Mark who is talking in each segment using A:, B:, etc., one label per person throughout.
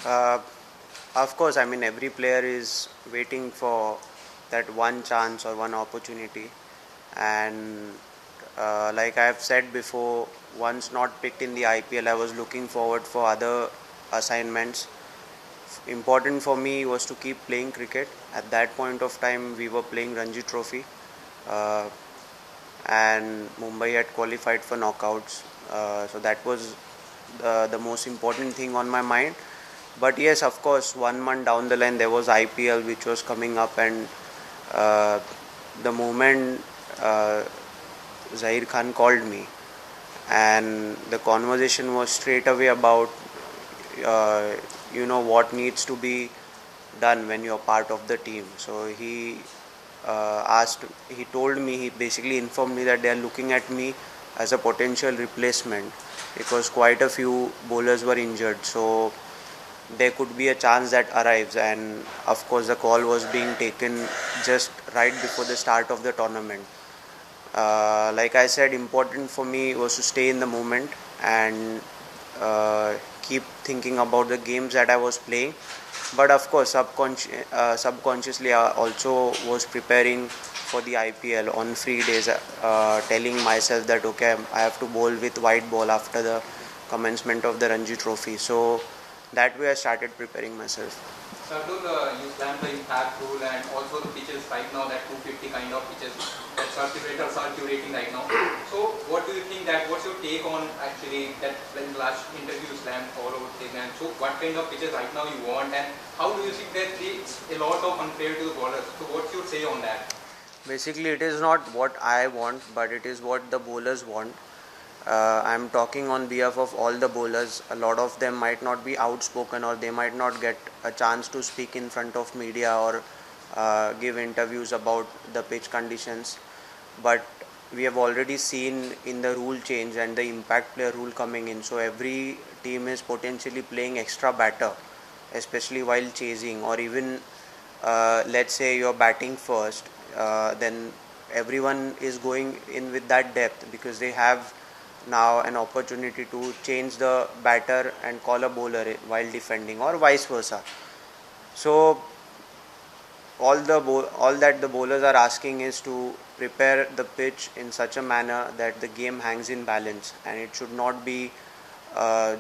A: Uh, of course, I mean every player is waiting for that one chance or one opportunity, and like I have said before, once not picked in the IPL, I was looking forward for other assignments. Important for me was to keep playing cricket. At that point of time, we were playing Ranji Trophy, uh, and Mumbai had qualified for knockouts. So that was the most important thing on my mind. But yes, of course, 1 month down the line, there was IPL which was coming up, and uh, the moment Zahir Khan called me, and the conversation was straight away about uh, what needs to be done when you're part of the team. So he told me, he basically informed me that they are looking at me as a potential replacement because quite a few bowlers were injured. So there could be a chance that arrives, and of course the call was being taken just right before the start of the tournament. Like I said, important for me was to stay in the moment and keep thinking about the games that I was playing. But of course, subconsciously, I also was preparing for the IPL on free days, telling myself that okay, I have to bowl with white ball after the commencement of the Ranji Trophy. So that way, I started preparing myself.
B: Shardul, you slammed the impact rule and also the pitches right now, that 250 kind of pitches that circulators are curating right now. So what do you think what's your take on actually that when the last interview slammed all over thing, and so what kind of pitches right now you want, and how do you think that it's a lot of unfair to the bowlers? So what's your say on that?
A: Basically, it is not what I want, but it is what the bowlers want. I'm talking on behalf of all the bowlers. A lot of them might not be outspoken, or they might not get a chance to speak in front of media or give interviews about the pitch conditions. But we have already seen in the rule change and the impact player rule coming in. So every team is potentially playing extra batter, especially while chasing, or even let's say you're batting first, then everyone is going in with that depth because they have now an opportunity to change the batter and call a bowler while defending, or vice versa. So all that the bowlers are asking is to prepare the pitch in such a manner that the game hangs in balance, and it should not be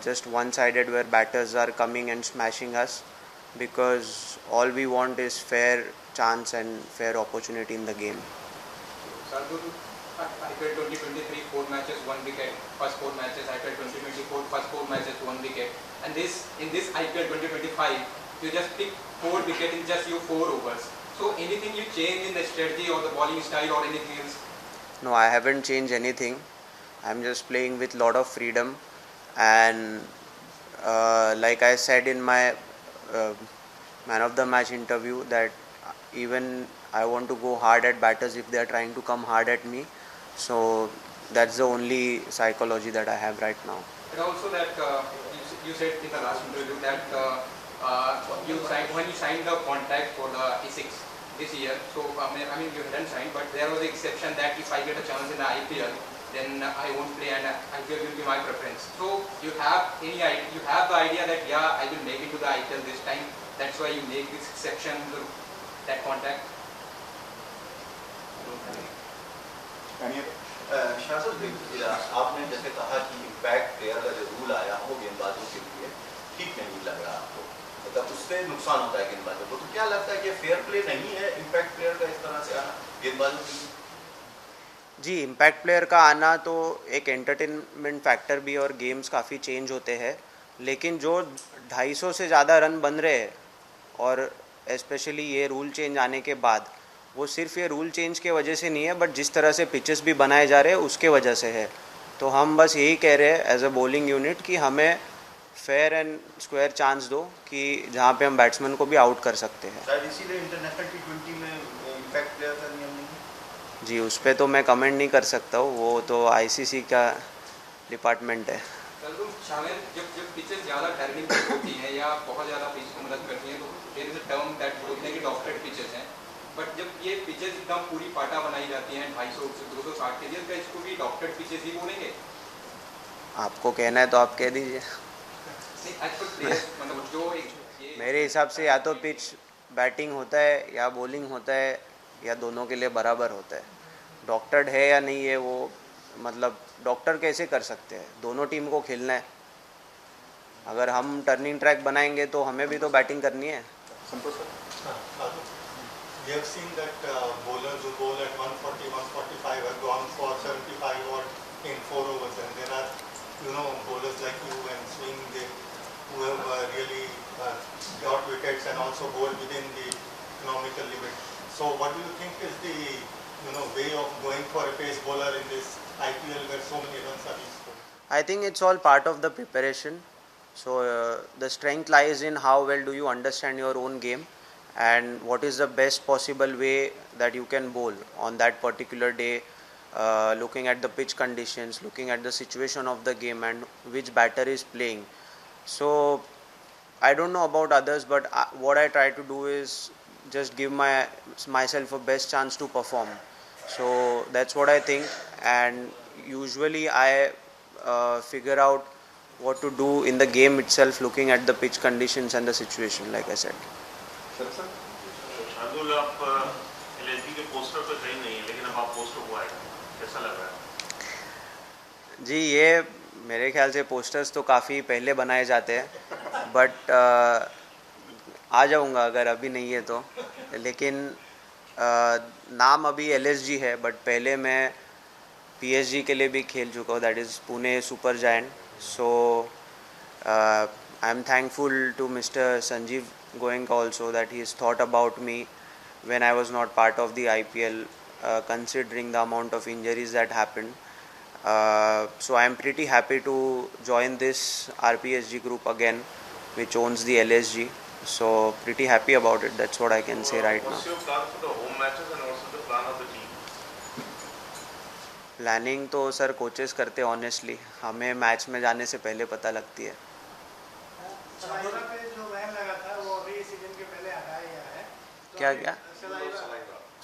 A: just one sided where batters are coming and smashing us, because all we want is fair chance and fair opportunity in the game.
B: Shardul, IPL 2023 4 matches 1 wicket, first 4 matches IPL 2024 first 4 matches 1 wicket, and in this IPL 2025 you just pick 4 wicket in just your 4 overs. So anything you change in the strategy or the bowling style or anything else?
A: No, I haven't changed anything. I'm just playing with lot of freedom, and like I said in my uh, man of the match interview, that even I want to go hard at batters if they are trying to come hard at me. So that's the only psychology that I have right now.
B: And also that you said in the last interview that when you signed the contract for the E6 this year, so I mean you hadn't signed, but there was the exception that if I get a chance in the IPL, then I won't play and IPL will be my preference. So you have the idea that yeah, I will make it to the IPL this time. That's why you make this exception to that contract.
C: शाहज़ाद, आपने जैसे कहा कि impact player का जो rule आया वो गेंदबाजों के लिए ठीक नहीं लग रहा आपको, मतलब उससे नुकसान होता है गेंदबाजों को, तो क्या लगता है कि फेयर प्ले नहीं है इम्पैक्ट प्लेयर का इस तरह से आना गेंदबाजों के लिए?
A: जी, इम्पैक्ट प्लेयर का आना तो एक एंटरटेनमेंट फैक्टर भी, और गेम्स काफ़ी चेंज होते हैं, लेकिन जो 250 से ज़्यादा रन बन रहे हैं, और स्पेशली ये रूल चेंज आने के बाद, वो सिर्फ ये रूल चेंज के वजह से नहीं है, बट जिस तरह से पिचेस भी बनाए जा रहे हैं उसके वजह से है. तो हम बस यही कह रहे हैं एज अ बॉलिंग यूनिट कि हमें फेयर एंड स्क्वायर चांस दो कि जहाँ पे हम बैट्समैन को भी आउट कर सकते हैं.
C: शायद इसीलिए इंटरनेशनल T20 में इम्पैक्ट प्लेयर का नियम नहीं है.
A: जी, उस पर तो मैं कमेंट नहीं कर सकता हूँ, वो तो ICC का डिपार्टमेंट है.
B: जब पिचेस ज़्यादा टर्निंग होती हैं या बहुत ज़्यादा पिच को मदद करती हैं, तो there is a term that बोलते हैं कि डॉक्टरेट पिचेस हैं, बट जब ये पिचेस एकदम पूरी पाटा बनाई जाती हैं 250 से 260 के लिए, तो इसको भी डॉक्टरेट पिचेस ही बोलेंगे?
A: आपको कहना है तो आप कह दीजिए.
B: नहीं, आज प्लेयर्स मतलब जो एक
A: मेरे हिसाब से या तो पिच बैटिंग होता है या बॉलिंग होता है या दोनों के लिए बराबर होता है. डॉक्टर्ड है या नहीं है वो, मतलब डॉक्टर कैसे कर सकते हैं, दोनों टीम को खेलना है. अगर हम टर्निंग ट्रैक बनाएंगे तो हमें भी तो बैटिंग करनी है.
D: We have seen that bowlers who bowl at 140, 145 have gone for 75 odd in 4 overs, and there are, bowlers like you and Swing, who have really got wickets and also bowled within the economical limit. So, what do you think is the, way of going for a pace bowler in this IPL where so many runs are being scored?
A: I think it's all part of the preparation. So the strength lies in how well do you understand your own game and what is the best possible way that you can bowl on that particular day, looking at the pitch conditions, looking at the situation of the game and which batter is playing. So I don't know about others, but what I try to do is just give myself a best chance to perform. So that's what I think, and usually I figure out what to do in the game itself, looking at the pitch conditions and the situation, like I said.
E: Shardul, आप LSD के poster पे कहीं नहीं है, लेकिन अब आप poster हुआ है, कैसा लग रहा है?
A: जी, ये मेरे ख्याल से पोस्टर्स तो काफ़ी पहले बनाए जाते हैं, बट आ जाऊंगा अगर अभी नहीं है तो. लेकिन नाम अभी एलएसजी है, बट पहले मैं पीएसजी के लिए भी खेल चुका हूँ, that is Pune super giant. So I am thankful to Mr. Sanjeev Goenka also that he has thought about me when I was not part of the IPL, considering the amount of injuries that happened. So I am pretty happy to join this RPSG group again, which owns the LSG. So pretty happy about it. That's what I can say right now.
E: What's your plan for the home matches and also the plan of the team?
A: Planning तो sir coaches करते हैं. Honestly हमें match में जाने से पहले पता लगती है.
F: सलाइवा पे जो बैन लगा था वो अभी सीजन के पहले हटाया गया है.
A: क्या क्या?
F: सलाइवा.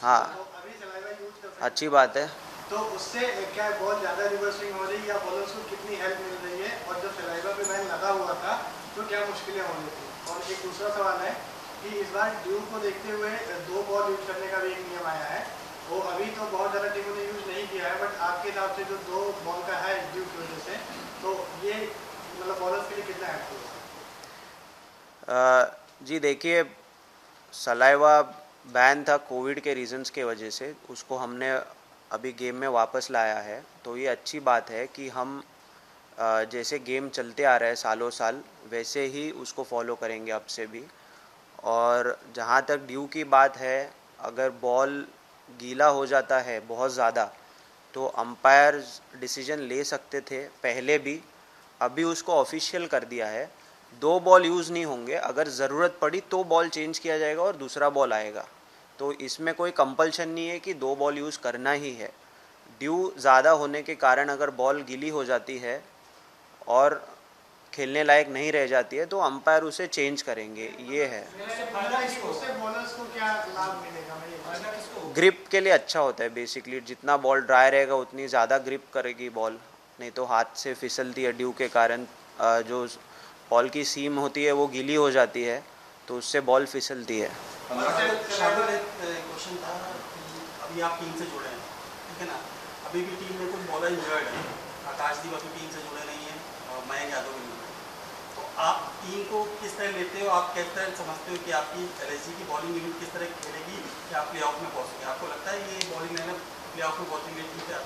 A: हाँ,
F: तो अभी सलाइवा यूज कर सकते हैं.
A: अच्छी बात है.
F: तो उससे क्या बहुत ज़्यादा रिवर्सिंग हो रही है या बॉलर्स को कितनी हेल्प मिल रही है, और जब सलाइवा पे बैन लगा हुआ था तो क्या मुश्किलें हो रही थी? और एक दूसरा सवाल है कि इस बार ड्यू को देखते हुए 2 बॉल यूज करने का भी एक नियम आया है. वो अभी तो बहुत ज़्यादा टीमों ने यूज़ नहीं किया है, बट आपके हिसाब से जो 2 बॉल का है ड्यू की वजह से, तो ये मतलब बॉलर्स के लिए कितना हेल्पफुल है?
A: जी देखिए, सलाइवा बैन था कोविड के रीजंस के वजह से, उसको हमने अभी गेम में वापस लाया है. तो ये अच्छी बात है कि हम जैसे गेम चलते आ रहा है सालों साल, वैसे ही उसको फॉलो करेंगे अब से भी. और जहाँ तक ड्यू की बात है, अगर बॉल गीला हो जाता है बहुत ज़्यादा तो अंपायर डिसीजन ले सकते थे पहले भी. अभी उसको ऑफिशियल कर दिया है, 2 बॉल यूज़ नहीं होंगे. अगर ज़रूरत पड़ी तो बॉल चेंज किया जाएगा और दूसरा बॉल आएगा. तो इसमें कोई कंपल्शन नहीं है कि 2 बॉल यूज़ करना ही है. ड्यू ज़्यादा होने के कारण अगर बॉल गीली हो जाती है और खेलने लायक नहीं रह जाती है तो अंपायर उसे चेंज करेंगे. ये है.
F: उससे बॉलर्स को क्या लाभ मिलेगा?
A: ग्रिप के लिए अच्छा होता है बेसिकली. जितना बॉल ड्राई रहेगा उतनी ज़्यादा ग्रिप करेगी बॉल, नहीं तो हाथ से फिसलती है ड्यू के कारण. जो बॉल की सीम होती है वो गीली हो जाती है तो उससे बॉल फिसलती है.
G: शार्दुल, एक क्वेश्चन था कि अभी आप टीम से जुड़े हैं, ठीक है ना? अभी भी टीम में कुछ बॉलर इंजर्ड है. आकाशदीप अभी टीम से जुड़े नहीं है, मयंक यादव भी नहीं है. तो आप टीम को किस तरह लेते हो? आप किस तरह समझते हो कि आपकी एलएसजी की बॉलिंग यूनिट किस तरह खेलेगी कि आप प्लेऑफ में पहुँचेंगे? आपको लगता है ये बॉलिंग लाइनअप प्लेऑफ में पहुँचेंगे ठीक है?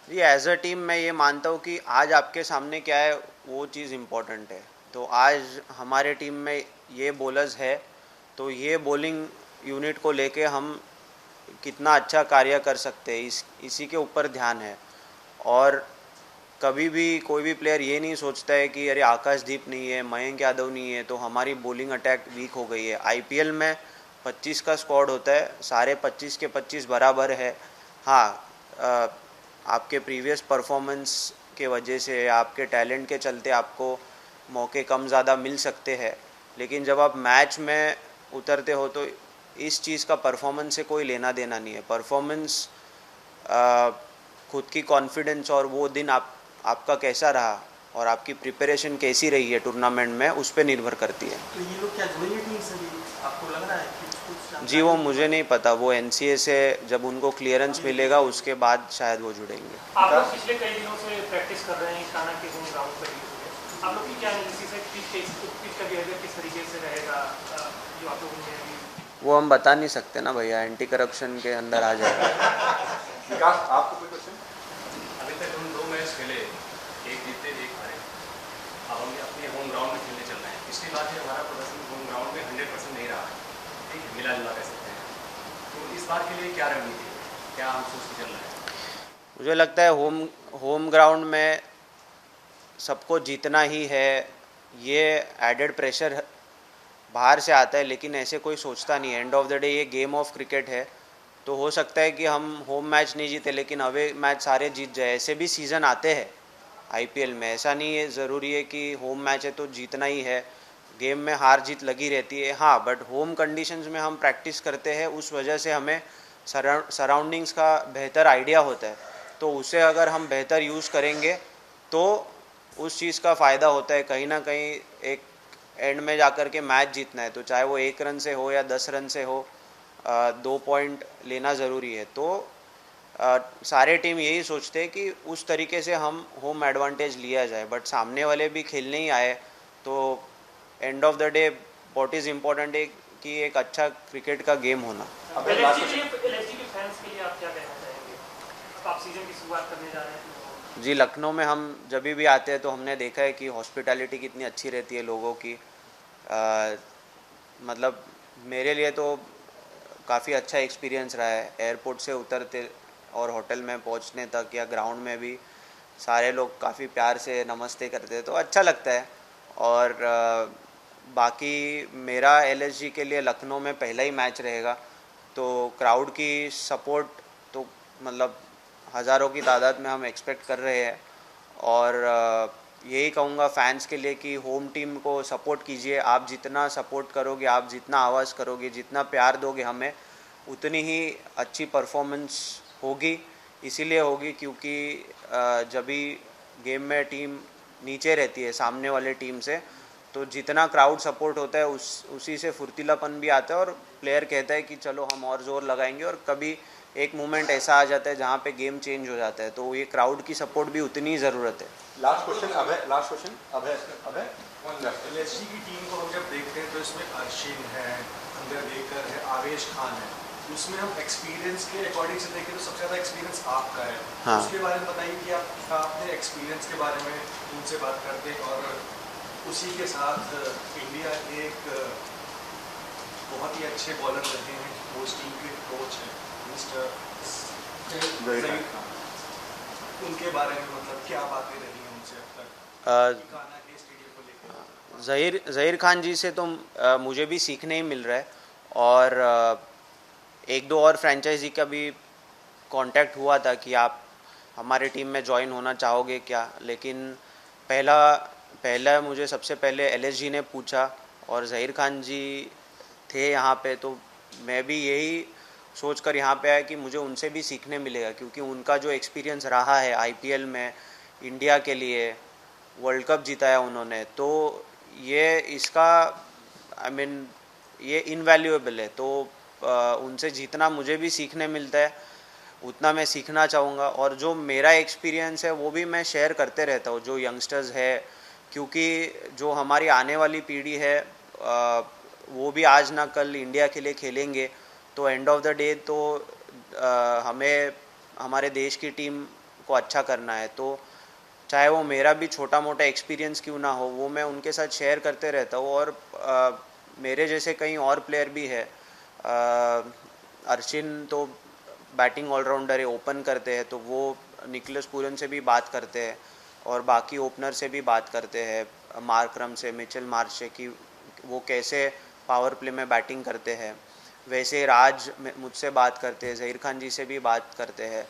A: जी, एज अ टीम मैं ये मानता हूँ कि आज आपके सामने क्या है वो चीज़ इम्पोर्टेंट है. तो आज हमारे टीम में ये बॉलर्स है तो ये बॉलिंग यूनिट को लेके हम कितना अच्छा कार्य कर सकते हैं इसी के ऊपर ध्यान है. और कभी भी कोई भी प्लेयर ये नहीं सोचता है कि अरे आकाशदीप नहीं है, मयंक यादव नहीं है तो हमारी बॉलिंग अटैक वीक हो गई है. आईपीएल में 25 का स्क्वाड होता है, सारे 25 के 25 बराबर है. हाँ, आपके प्रीवियस परफॉर्मेंस के वजह से, आपके टैलेंट के चलते आपको मौके कम ज़्यादा मिल सकते हैं, लेकिन जब आप मैच में उतरते हो तो इस चीज़ का परफॉर्मेंस से कोई लेना देना नहीं है. परफॉर्मेंस खुद की कॉन्फिडेंस और वो दिन आपका कैसा रहा और आपकी प्रिपरेशन कैसी रही है टूर्नामेंट में, उस पर निर्भर करती है।
G: तो ये लोग क्या जुड़ेंगे टीम से भी, आपको लग रहा है कि कुछ
A: जी वो मुझे नहीं पता, वो NCA से जब उनको क्लियरेंस मिलेगा उसके बाद शायद वो जुड़ेंगे।
H: आप लोग पिछले कई दिनों से प्रैक्टिस कर रहे हैं काना के होम ग्राउंड पर ही, आप लोग की क्या एनालिसिस है, पिच का बिहेवियर किस तरीके से रहेगा जो आप लोगों ने अभी?
A: वो हम बता नहीं सकते ना भैया, एंटी करप्शन के अंदर आ जाएगा।
I: विकास, आपको कोई क्वेश्चन?
J: अभी तक हम 2 मैच खेले, एक जीते एक हारे, अब हम अपने होम ग्राउंड में खेलने चल रहे हैं। पिछली बार से हमारा प्रदर्शन होम ग्राउंड में 100% नहीं रहा है, ठीक है, मिला जुला कह सकते हैं। तो इस बार के लिए क्या रणनीति है, क्या हम सोच के चल रहे हैं?
A: मुझे लगता है होम ग्राउंड में सबको जीतना ही है, ये एडेड प्रेशर बाहर से आता है, लेकिन ऐसे कोई सोचता नहीं है। एंड ऑफ द डे ये गेम ऑफ क्रिकेट है, तो हो सकता है कि हम होम मैच नहीं जीते लेकिन अवे मैच सारे जीत जाए, ऐसे भी सीज़न आते हैं IPL में। ऐसा नहीं है ज़रूरी है कि होम मैच है तो जीतना ही है, गेम में हार जीत लगी रहती है। हाँ, बट होम कंडीशंस में हम प्रैक्टिस करते हैं, उस वजह से हमें सराउंडिंग्स का बेहतर आइडिया होता है, तो उसे अगर हम बेहतर यूज़ करेंगे तो उस चीज़ का फ़ायदा होता है। कहीं ना कहीं एक एंड में जाकर के मैच जीतना है, तो चाहे वो 1 रन से हो या 10 रन से हो, 2 पॉइंट लेना ज़रूरी है। तो सारे टीम यही सोचते हैं कि उस तरीके से हम होम एडवांटेज लिया जाए, बट सामने वाले भी खेलने ही आए, तो end of the day what is important है कि एक अच्छा क्रिकेट का गेम होना।
H: LSG के फैंस के लिए आप क्या कहना चाहेंगे? अब आप सीजन की शुरुआत करने जा रहे हैं।
A: जी, लखनऊ में हम जब भी आते हैं तो हमने देखा है कि हॉस्पिटैलिटी कितनी अच्छी रहती है लोगों की। मतलब मेरे लिए तो काफ़ी अच्छा एक्सपीरियंस रहा है, एयरपोर्ट से उतरते और होटल में पहुंचने तक या ग्राउंड में भी सारे लोग काफ़ी प्यार से नमस्ते करते हैं, तो अच्छा लगता है। और बाकी मेरा LSG के लिए लखनऊ में पहला ही मैच रहेगा, तो क्राउड की सपोर्ट तो मतलब हज़ारों की तादाद में हम एक्सपेक्ट कर रहे हैं। और यही कहूँगा फैंस के लिए कि होम टीम को सपोर्ट कीजिए। आप जितना सपोर्ट करोगे, आप जितना आवाज़ करोगे, जितना प्यार दोगे हमें, उतनी ही अच्छी परफॉर्मेंस होगी। इसीलिए होगी क्योंकि जब भी गेम में टीम नीचे रहती है सामने वाले टीम से, तो जितना क्राउड सपोर्ट होता है उसी से फुर्तीलापन भी आता है और प्लेयर कहता है कि चलो हम और ज़ोर लगाएंगे। और कभी एक मोमेंट ऐसा आ जाता है जहाँ पे गेम चेंज हो जाता है, तो ये क्राउड की सपोर्ट भी उतनी ज़रूरत है।
I: लास्ट क्वेश्चन अभय, लास्ट क्वेश्चन अभय।
K: LSG की टीम को हम जब देखते हैं तो इसमें अर्शिन है, अंडरवेकर है, आवेश खान है, उसमें हम एक्सपीरियंस के अकॉर्डिंग से देखें तो सबसे ज़्यादा एक्सपीरियंस आपका है।
A: हाँ।
K: उसके बारे में बताइए कि आप अपने एक्सपीरियंस के बारे में उनसे बात करते, और उसी के साथ इंडिया के एक बहुत ही अच्छे बॉलर रहे हैं, उस टीम के कोच हैं मिस्टर ज़हीर खान, उनके बारे में मतलब क्या बातें रही हैं उनसे अब तक गाना के स्टेडियम को लेकर?
A: ज़हीर खान जी से तो मुझे भी सीखने ही मिल रहा है, और 1-2 और फ्रेंचाइजी का भी कांटेक्ट हुआ था कि आप हमारे टीम में ज्वाइन होना चाहोगे क्या, लेकिन पहला मुझे सबसे पहले LSG ने पूछा और ज़हीर खान जी थे यहाँ पे, तो मैं भी यही सोचकर यहाँ पे आया कि मुझे उनसे भी सीखने मिलेगा, क्योंकि उनका जो एक्सपीरियंस रहा है IPL में इंडिया के लिए, वर्ल्ड कप जिताया उन्होंने, तो ये इसका ये इनवैल्यूएबल है। तो उनसे जितना मुझे भी सीखने मिलता है उतना मैं सीखना चाहूँगा, और जो मेरा एक्सपीरियंस है वो भी मैं शेयर करते रहता हूँ जो यंगस्टर्स है, क्योंकि जो हमारी आने वाली पीढ़ी है वो भी आज ना कल इंडिया के लिए खेलेंगे। तो एंड ऑफ द डे तो हमें हमारे देश की टीम को अच्छा करना है, तो चाहे वो मेरा भी छोटा मोटा एक्सपीरियंस क्यों ना हो, वो मैं उनके साथ शेयर करते रहता हूँ। और मेरे जैसे कई और प्लेयर भी है, अर्शिन तो बैटिंग ऑलराउंडर है, ओपन करते हैं, तो वो निकोलस पूरन से भी बात करते हैं और बाकी ओपनर से भी बात करते हैं, मार्करम से, मिचेल मार्श से, कि वो कैसे पावर प्ले में बैटिंग करते हैं। वैसे राज मुझसे बात करते हैं, ज़हीर खान जी से भी बात करते हैं।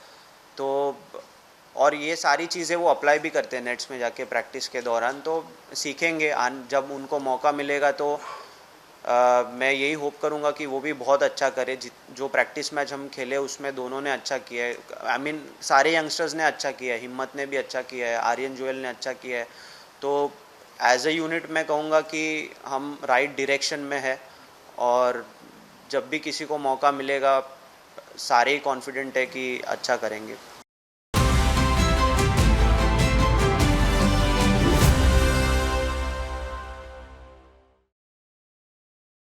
A: तो और ये सारी चीज़ें वो अप्लाई भी करते हैं नेट्स में जाके प्रैक्टिस के दौरान, तो सीखेंगे। जब उनको मौका मिलेगा तो मैं यही होप करूँगा कि वो भी बहुत अच्छा करे। जो प्रैक्टिस मैच हम खेले उसमें दोनों ने अच्छा किया है, सारे यंगस्टर्स ने अच्छा किया है, हिम्मत ने भी अच्छा किया है, आर्यन जोएल ने अच्छा किया है, तो एज ए यूनिट मैं कहूँगा कि हम राइट डायरेक्शन में है और जब भी किसी को मौका मिलेगा सारे ही कॉन्फिडेंट है कि अच्छा करेंगे।